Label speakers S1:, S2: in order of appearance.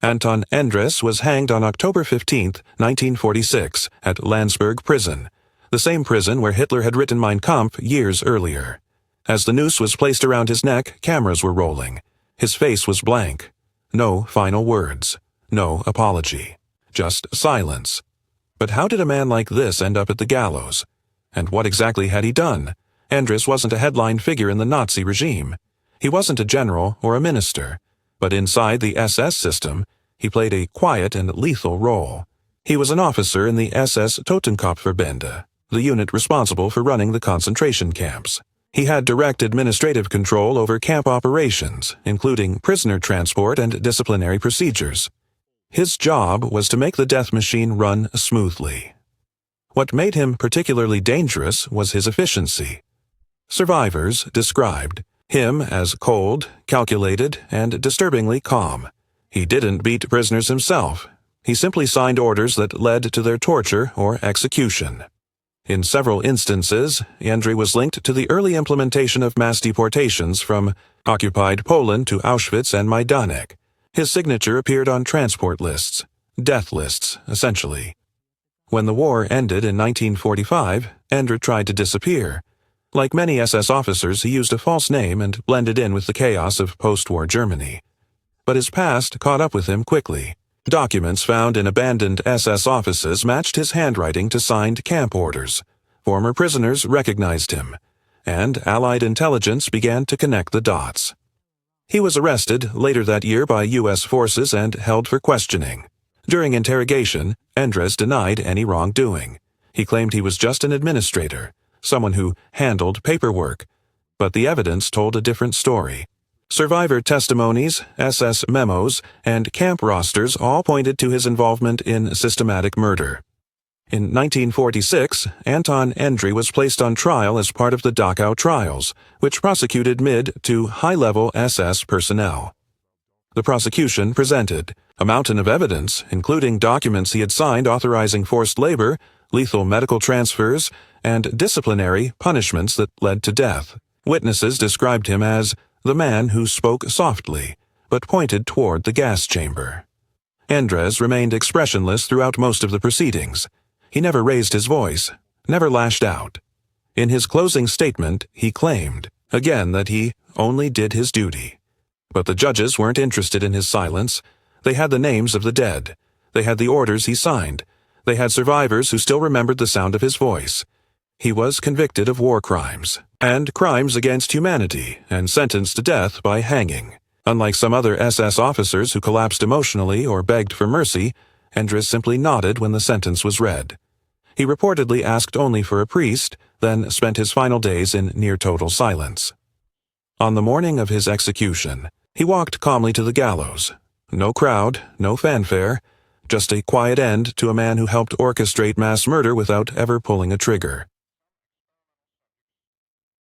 S1: Anton Endres was hanged on October 15, 1946, at Landsberg prison, the same prison where Hitler had written Mein Kampf years earlier. As the noose was placed around his neck, cameras were rolling. His face was blank. No final words. No apology. Just silence. But how did a man like this end up at the gallows? And what exactly had he done? Andres wasn't a headline figure in the Nazi regime. He wasn't a general or a minister. But inside the SS system, he played a quiet and lethal role. He was an officer in the SS Totenkopfverbände, the unit responsible for running the concentration camps. He had direct administrative control over camp operations, including prisoner transport and disciplinary procedures. His job was to make the death machine run smoothly. What made him particularly dangerous was his efficiency. Survivors described him as cold, calculated, and disturbingly calm. He didn't beat prisoners himself. He simply signed orders that led to their torture or execution. In several instances, Andres was linked to the early implementation of mass deportations from occupied Poland to Auschwitz and Majdanek. His signature appeared on transport lists, death lists, essentially. When the war ended in 1945, Andres tried to disappear. Like many SS officers, he used a false name and blended in with the chaos of post-war Germany. But his past caught up with him quickly. Documents found in abandoned SS offices matched his handwriting to signed camp orders. Former prisoners recognized him, and Allied intelligence began to connect the dots. He was arrested later that year by U.S. forces and held for questioning. During interrogation, Andres denied any wrongdoing. He claimed he was just an administrator, someone who handled paperwork. But the evidence told a different story. Survivor testimonies, SS memos, and camp rosters all pointed to his involvement in systematic murder. In 1946, Anton Endres was placed on trial as part of the Dachau trials, which prosecuted mid- to high-level SS personnel. The prosecution presented a mountain of evidence, including documents he had signed authorizing forced labor, lethal medical transfers, and disciplinary punishments that led to death. Witnesses described him as the man who spoke softly, but pointed toward the gas chamber. Andres remained expressionless throughout most of the proceedings. He never raised his voice, never lashed out. In his closing statement, he claimed, again, that he only did his duty. But the judges weren't interested in his silence. They had the names of the dead. They had the orders he signed. They had survivors who still remembered the sound of his voice. He was convicted of war crimes and crimes against humanity and sentenced to death by hanging. Unlike some other SS officers who collapsed emotionally or begged for mercy, Andres simply nodded when the sentence was read. He reportedly asked only for a priest, then spent his final days in near-total silence. On the morning of his execution, he walked calmly to the gallows. No crowd, no fanfare, just a quiet end to a man who helped orchestrate mass murder without ever pulling a trigger.